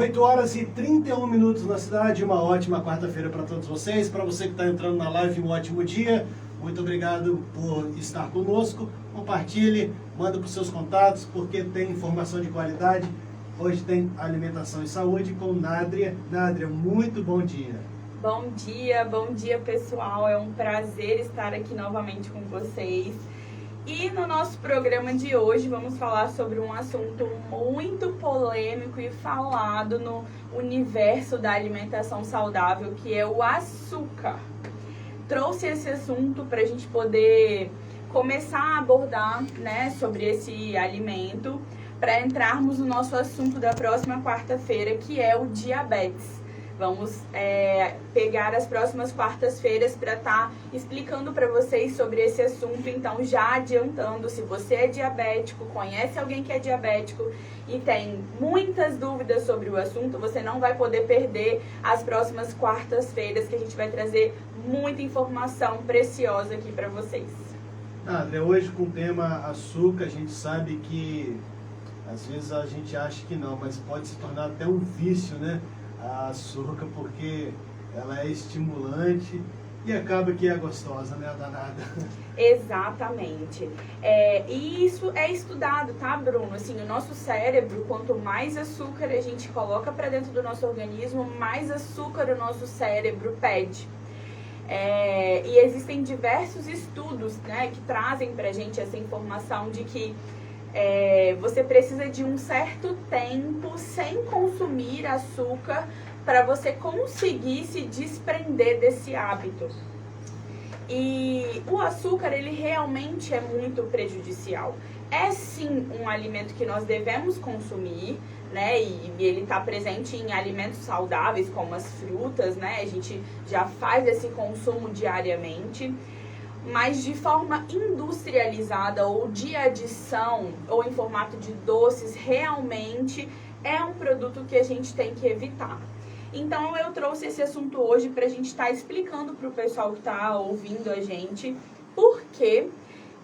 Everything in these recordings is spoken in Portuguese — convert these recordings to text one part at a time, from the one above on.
8 horas e 31 minutos na cidade, uma ótima quarta-feira para todos vocês. Para você que está entrando na live, um ótimo dia. Muito obrigado por estar conosco. Compartilhe, manda para os seus contatos, porque tem informação de qualidade. Hoje tem alimentação e saúde com Nádria. Nádria, muito bom dia. Bom dia pessoal. É um prazer estar aqui novamente com vocês. E no nosso programa de hoje vamos falar sobre um assunto muito polêmico e falado no universo da alimentação saudável, que é o açúcar. Trouxe esse assunto para a gente poder começar a abordar, sobre esse alimento, para entrarmos no nosso assunto da próxima quarta-feira, que é o diabetes. Vamos pegar as próximas quartas-feiras para estar explicando para vocês sobre esse assunto. Então, já adiantando, se você é diabético, conhece alguém que é diabético e tem muitas dúvidas sobre o assunto, você não vai poder perder as próximas quartas-feiras, que a gente vai trazer muita informação preciosa aqui para vocês. André, hoje com o tema açúcar, a gente sabe que às vezes a gente acha que não, mas pode se tornar até um vício, né? A açúcar, porque ela é estimulante e acaba que é gostosa, né, a danada? Exatamente. E isso é estudado, tá, Bruno? Assim, o nosso cérebro, quanto mais açúcar a gente coloca para dentro do nosso organismo, mais açúcar o nosso cérebro pede. E existem diversos estudos, que trazem pra gente essa informação de que você precisa de um certo tempo sem consumir açúcar para você conseguir se desprender desse hábito. E o açúcar, ele realmente é muito prejudicial. É sim um alimento que nós devemos consumir, e ele está presente em alimentos saudáveis, como as frutas, a gente já faz esse consumo diariamente. Mas de forma industrializada ou de adição ou em formato de doces, realmente é um produto que a gente tem que evitar. Então eu trouxe esse assunto hoje para a gente estar explicando para o pessoal que está ouvindo a gente por quê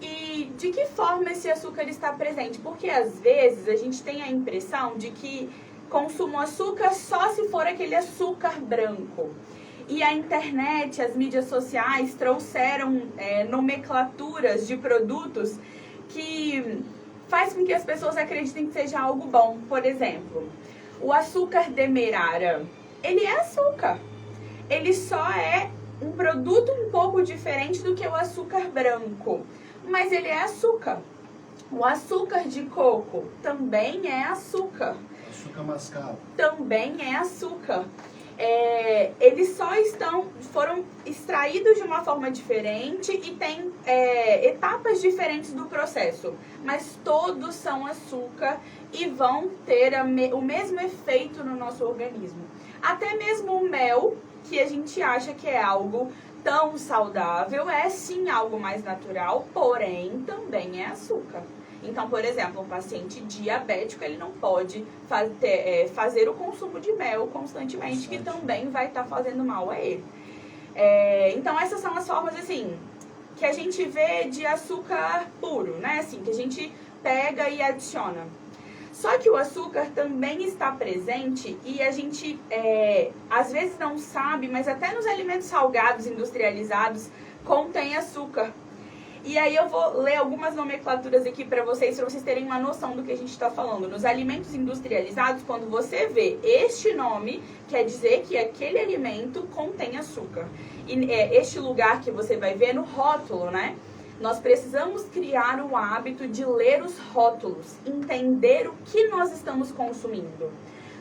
e de que forma esse açúcar está presente. Porque às vezes a gente tem a impressão de que consumo açúcar só se for aquele açúcar branco. E a internet, as mídias sociais trouxeram nomenclaturas de produtos que faz com que as pessoas acreditem que seja algo bom. Por exemplo, o açúcar demerara, ele é açúcar. Ele só é um produto um pouco diferente do que o açúcar branco, mas ele é açúcar. O açúcar de coco também é açúcar. Açúcar mascavo. Também é açúcar. Eles foram extraídos de uma forma diferente e tem etapas diferentes do processo, mas todos são açúcar e vão ter o mesmo efeito no nosso organismo. Até mesmo o mel, que a gente acha que é algo tão saudável, é sim algo mais natural, porém também é açúcar. Então, por exemplo, um paciente diabético, ele não pode fazer o consumo de mel constantemente, que também vai estar fazendo mal a ele. Então, essas são as formas, assim, que a gente vê de açúcar puro, assim, que a gente pega e adiciona. Só que o açúcar também está presente e a gente, às vezes não sabe, mas até nos alimentos salgados industrializados contém açúcar. E aí eu vou ler algumas nomenclaturas aqui para vocês terem uma noção do que a gente está falando. Nos alimentos industrializados, quando você vê este nome, quer dizer que aquele alimento contém açúcar. E este lugar que você vai ver no rótulo, Nós precisamos criar o hábito de ler os rótulos, entender o que nós estamos consumindo.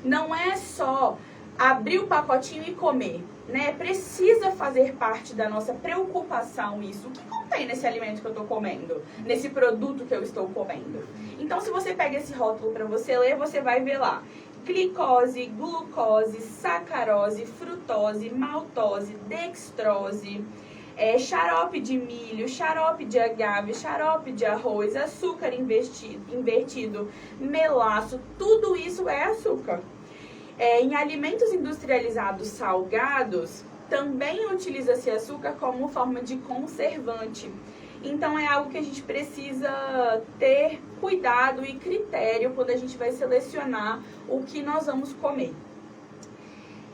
Não é só abrir o pacotinho e comer, Precisa fazer parte da nossa preocupação isso. O que contém nesse alimento que eu estou comendo? Nesse produto que eu estou comendo? Então, se você pega esse rótulo para você ler, você vai ver lá glicose, glucose, sacarose, frutose, maltose, dextrose, xarope de milho, xarope de agave, xarope de arroz, açúcar invertido, melaço, tudo isso é açúcar. Em alimentos industrializados salgados, também utiliza-se açúcar como forma de conservante. Então é algo que a gente precisa ter cuidado e critério quando a gente vai selecionar o que nós vamos comer.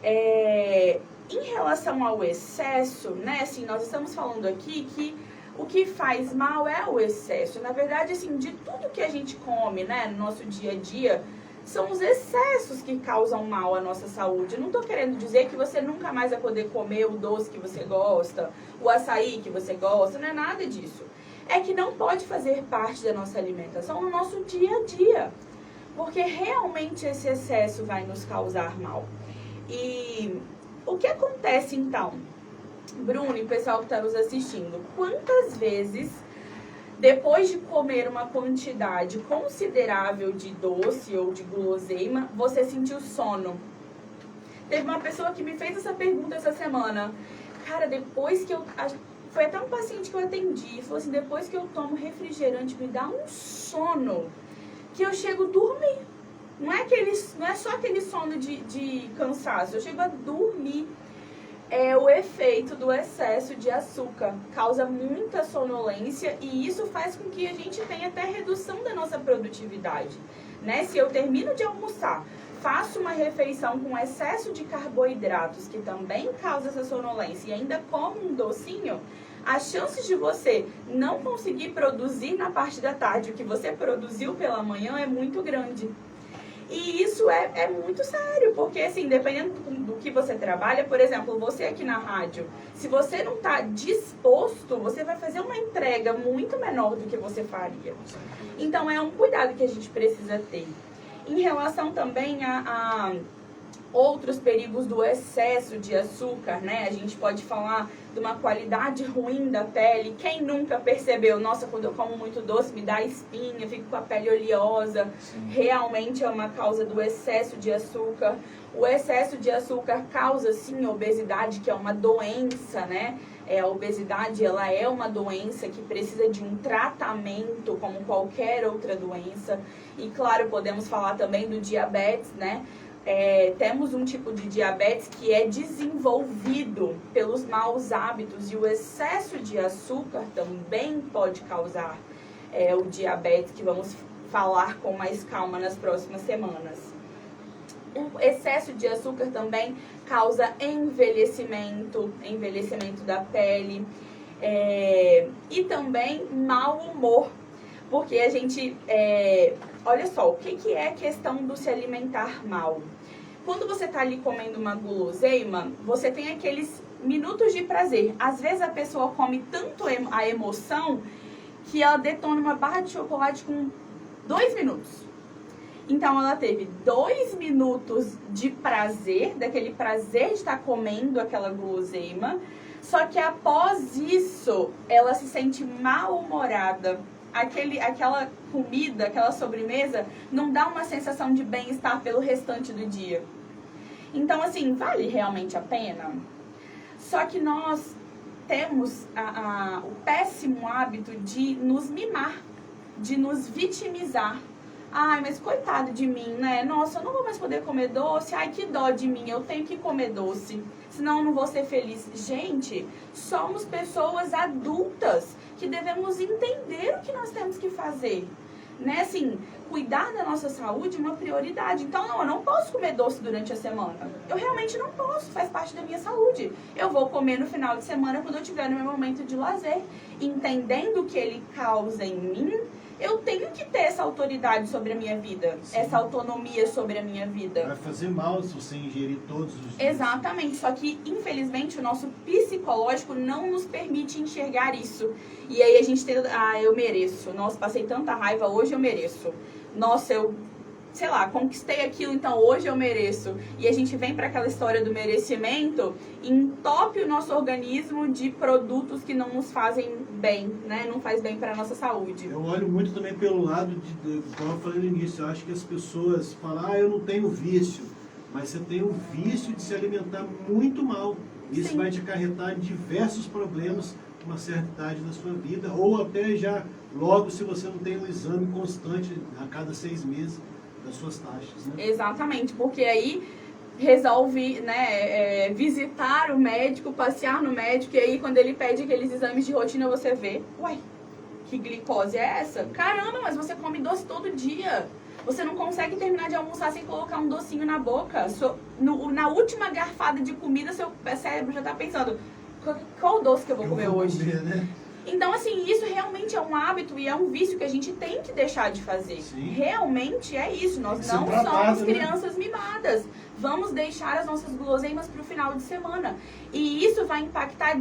Em relação ao excesso, né, assim, nós estamos falando aqui que o que faz mal é o excesso. Na verdade, assim, de tudo que a gente come, né, no nosso dia a dia, são os excessos que causam mal à nossa saúde. Eu não estou querendo dizer que você nunca mais vai poder comer o doce que você gosta, o açaí que você gosta, não é nada disso. É que não pode fazer parte da nossa alimentação no nosso dia a dia, porque realmente esse excesso vai nos causar mal. E o que acontece então, Bruno e pessoal que está nos assistindo, quantas vezes depois de comer uma quantidade considerável de doce ou de guloseima, você sentiu sono? Teve uma pessoa que me fez essa pergunta essa semana. Cara, depois que eu... Foi até um paciente que eu atendi. Falou assim, depois que eu tomo refrigerante, me dá um sono que eu chego a dormir. Não é só aquele sono de cansaço. Eu chego a dormir. É o efeito do excesso de açúcar. Causa muita sonolência e isso faz com que a gente tenha até redução da nossa produtividade, né? Se eu termino de almoçar, faço uma refeição com excesso de carboidratos, que também causa essa sonolência, e ainda como um docinho, as chances de você não conseguir produzir na parte da tarde o que você produziu pela manhã é muito grande. E isso é muito sério, porque assim, dependendo do que você trabalha, por exemplo, você aqui na rádio, se você não está disposto, você vai fazer uma entrega muito menor do que você faria. Então é um cuidado que a gente precisa ter. Em relação também a outros perigos do excesso de açúcar, né? A gente pode falar de uma qualidade ruim da pele. Quem nunca percebeu, nossa, quando eu como muito doce me dá espinha, fico com a pele oleosa. Sim. Realmente é uma causa do excesso de açúcar. O excesso de açúcar causa, sim, obesidade, que é uma doença, né? A obesidade, ela é uma doença que precisa de um tratamento como qualquer outra doença. E, claro, podemos falar também do diabetes, né? Temos um tipo de diabetes que é desenvolvido pelos maus hábitos e o excesso de açúcar também pode causar o diabetes, que vamos falar com mais calma nas próximas semanas. O excesso de açúcar também causa envelhecimento da pele e também mau humor, porque a gente... olha só, o que é a questão do se alimentar mal? Quando você está ali comendo uma guloseima, você tem aqueles minutos de prazer. Às vezes a pessoa come tanto a emoção que ela detona uma barra de chocolate com 2 minutos. Então ela teve 2 minutos de prazer, daquele prazer de estar comendo aquela guloseima, só que após isso ela se sente mal-humorada. Aquela comida, aquela sobremesa, não dá uma sensação de bem-estar pelo restante do dia. Então, assim, vale realmente a pena? Só que nós temos o péssimo hábito de nos mimar, de nos vitimizar. Ai, mas coitado de mim, né? Nossa, eu não vou mais poder comer doce. Ai, que dó de mim, eu tenho que comer doce, senão eu não vou ser feliz. Gente, somos pessoas adultas que devemos entender o que nós temos que fazer, né? Assim, cuidar da nossa saúde é uma prioridade. Então, não, eu não posso comer doce durante a semana. Eu realmente não posso, faz parte da minha saúde. Eu vou comer no final de semana quando eu estiver no meu momento de lazer. Entendendo o que ele causa em mim, eu tenho que ter essa autoridade sobre a minha vida, sim, essa autonomia sobre a minha vida. Vai fazer mal se você ingerir todos os dias. Exatamente, só que infelizmente o nosso psicológico não nos permite enxergar isso. E aí a gente tem, eu mereço, nossa, passei tanta raiva, hoje eu mereço. Nossa, sei lá, conquistei aquilo, então hoje eu mereço. E a gente vem para aquela história do merecimento e entope o nosso organismo de produtos que não nos fazem bem, né? Não faz bem para a nossa saúde. Eu olho muito também pelo lado, como eu falei no início, eu acho que as pessoas falam, eu não tenho vício. Mas você tem o vício de se alimentar muito mal. Isso sim, vai te acarretar diversos problemas uma certa idade da sua vida, ou até já logo se você não tem um exame constante a cada 6 meses das suas taxas, né? Exatamente, porque aí resolve, né, visitar o médico, passear no médico, e aí quando ele pede aqueles exames de rotina, você vê, uai, que glicose é essa? Caramba, mas você come doce todo dia. Você não consegue terminar de almoçar sem colocar um docinho na boca. Na última garfada de comida, seu cérebro já tá pensando, qual doce que eu vou comer hoje? Né? Então, assim, isso realmente é um hábito e é um vício que a gente tem que deixar de fazer. Sim. Realmente é isso. Nós não somos crianças mimadas. Vamos deixar as nossas guloseimas para o final de semana. E isso vai impactar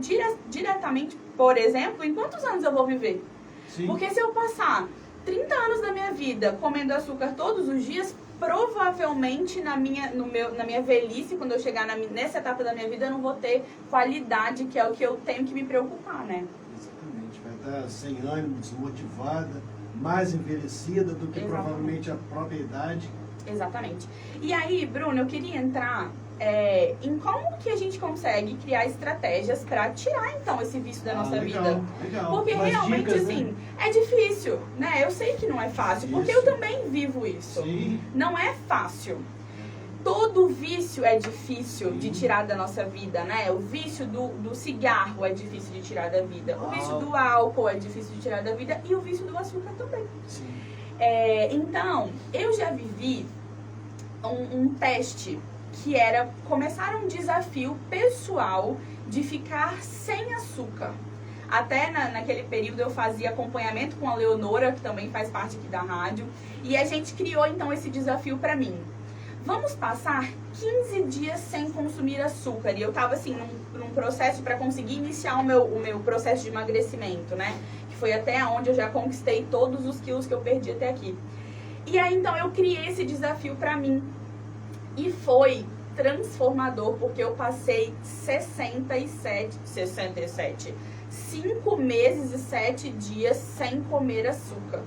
diretamente, por exemplo, em quantos anos eu vou viver? Sim. Porque se eu passar 30 anos da minha vida comendo açúcar todos os dias, provavelmente na minha velhice, quando eu chegar nessa etapa da minha vida, eu não vou ter qualidade, que é o que eu tenho que me preocupar, né? Exatamente. Vai estar sem ânimo, desmotivada, mais envelhecida do que provavelmente a própria idade. Exatamente. E aí, Bruno, eu queria entrar em como que a gente consegue criar estratégias para tirar, então, esse vício da nossa vida. Legal. Porque realmente, dicas, assim, né? É difícil, né? Eu sei que não é fácil, porque eu também vivo isso. Sim. Não é fácil. Todo vício é difícil de tirar da nossa vida, né? O vício do cigarro é difícil de tirar da vida. O vício do álcool é difícil de tirar da vida. E o vício do açúcar também. Sim. Então, eu já vivi um teste que era começar um desafio pessoal de ficar sem açúcar. Até naquele período eu fazia acompanhamento com a Leonora, que também faz parte aqui da rádio. E a gente criou então esse desafio pra mim. Vamos passar 15 dias sem consumir açúcar. E eu tava assim, num processo para conseguir iniciar o meu processo de emagrecimento, né? Que foi até onde eu já conquistei todos os quilos que eu perdi até aqui. E aí então eu criei esse desafio pra mim. E foi transformador, porque eu passei 5 meses e 7 dias sem comer açúcar.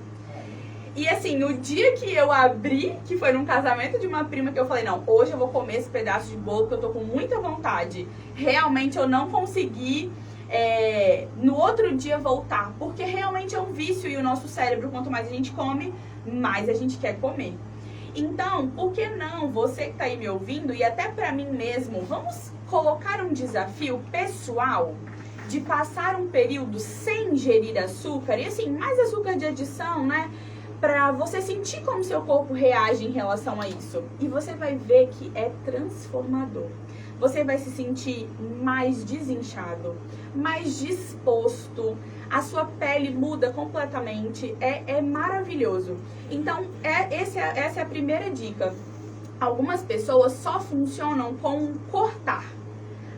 E assim, no dia que eu abri, que foi num casamento de uma prima, que eu falei, não, hoje eu vou comer esse pedaço de bolo, que eu tô com muita vontade. Realmente eu não consegui, no outro dia, voltar. Porque realmente é um vício e o nosso cérebro, quanto mais a gente come, mais a gente quer comer. Então, por que não, você que tá aí me ouvindo, e até pra mim mesmo, vamos colocar um desafio pessoal de passar um período sem ingerir açúcar, e assim, mais açúcar de adição, né? Pra você sentir como seu corpo reage em relação a isso. E você vai ver que é transformador. Você vai se sentir mais desinchado, mais disposto. A sua pele muda completamente. É maravilhoso. Então, essa é a primeira dica. Algumas pessoas só funcionam com cortar.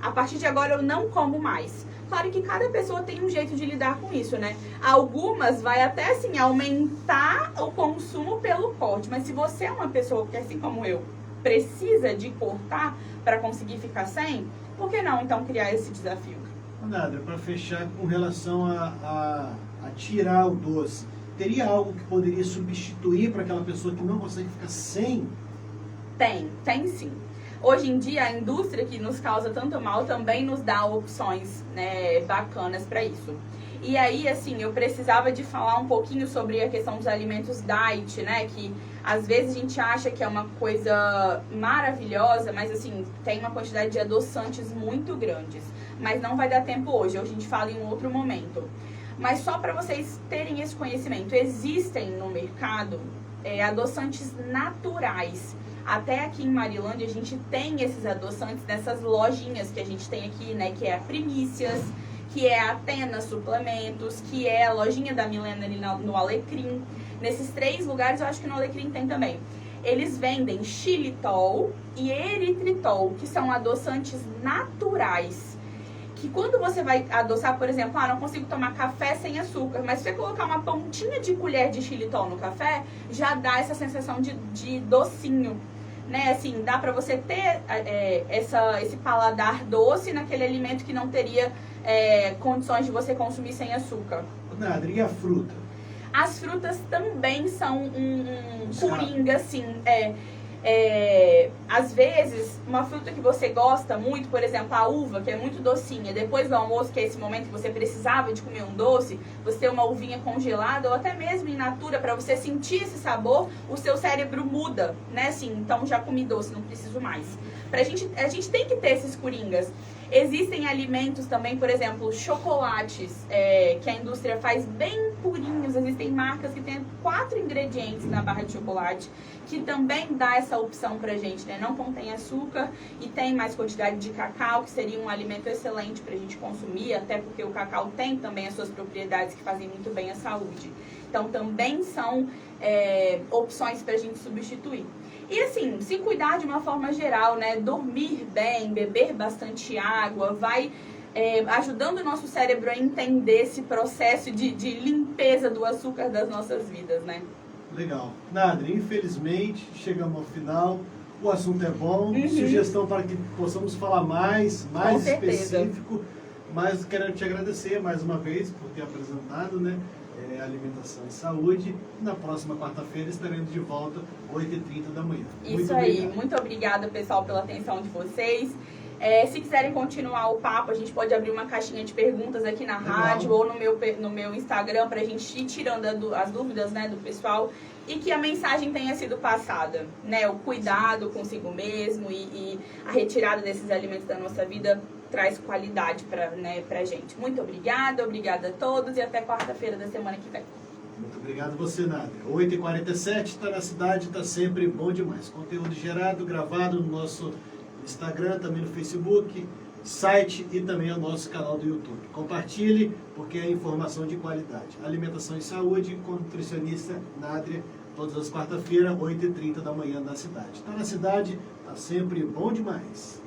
A partir de agora eu não como mais. Claro que cada pessoa tem um jeito de lidar com isso, né? Algumas vai até assim aumentar o consumo pelo corte. Mas se você é uma pessoa que, assim como eu, precisa de cortar para conseguir ficar sem, por que não então criar esse desafio? Nada, para fechar com relação a tirar o doce, teria algo que poderia substituir para aquela pessoa que não consegue ficar sem? Tem sim. Hoje em dia, a indústria que nos causa tanto mal também nos dá opções, né, bacanas para isso. E aí, assim, eu precisava de falar um pouquinho sobre a questão dos alimentos diet, né, que às vezes a gente acha que é uma coisa maravilhosa, mas assim, tem uma quantidade de adoçantes muito grandes. Mas não vai dar tempo hoje a gente fala em um outro momento. Mas só para vocês terem esse conhecimento, existem no mercado adoçantes naturais. Até aqui em Marilândia a gente tem esses adoçantes nessas lojinhas que a gente tem aqui, né? Que é a Primícias, que é a Atena Suplementos, que é a lojinha da Milena ali no Alecrim. Nesses 3 lugares, eu acho que no Alecrim tem também. Eles vendem xilitol e eritritol, que são adoçantes naturais. Que quando você vai adoçar, por exemplo, não consigo tomar café sem açúcar, mas se você colocar uma pontinha de colher de xilitol no café, já dá essa sensação de docinho, né? Assim, dá pra você ter esse paladar doce naquele alimento que não teria condições de você consumir sem açúcar. Nada, e a fruta? As frutas também são um coringa, assim, às vezes, uma fruta que você gosta muito, por exemplo, a uva, que é muito docinha, depois do almoço, que é esse momento que você precisava de comer um doce, você ter uma uvinha congelada, ou até mesmo in natura, para você sentir esse sabor, o seu cérebro muda, né, assim, então já comi doce, não preciso mais. A gente tem que ter esses coringas. Existem alimentos também, por exemplo, chocolates, que a indústria faz bem purinhos. Existem marcas que têm 4 ingredientes na barra de chocolate, que também dá essa opção pra gente, né? Não contém açúcar e tem mais quantidade de cacau, que seria um alimento excelente pra gente consumir, até porque o cacau tem também as suas propriedades que fazem muito bem à saúde. Então também são opções pra gente substituir. E assim, se cuidar de uma forma geral, né? Dormir bem, beber bastante água, vai ajudando o nosso cérebro a entender esse processo de limpeza do açúcar das nossas vidas, né? Legal. Nadre, infelizmente, chegamos ao final. O assunto é bom. Sugestão para que possamos falar mais específico. Mas quero te agradecer mais uma vez por ter apresentado, né? Alimentação e saúde. Na próxima quarta-feira estaremos de volta, 8h30 da manhã. Isso aí. Muito obrigada, pessoal, pela atenção de vocês. Se quiserem continuar o papo, a gente pode abrir uma caixinha de perguntas aqui na rádio ou no meu Instagram para a gente ir tirando as dúvidas, né, do pessoal, e que a mensagem tenha sido passada, né? O cuidado consigo mesmo e a retirada desses alimentos da nossa vida traz qualidade pra gente. Muito obrigada a todos e até quarta-feira da semana que vem. Muito obrigado a você, Nádia. 8h47, está na cidade, está sempre bom demais. Conteúdo gerado, gravado no nosso Instagram, também no Facebook, site e também o nosso canal do YouTube. Compartilhe, porque é informação de qualidade. Alimentação e saúde com nutricionista Nádia, todas as quarta-feiras, 8h30 da manhã na cidade. Está na cidade, está sempre bom demais.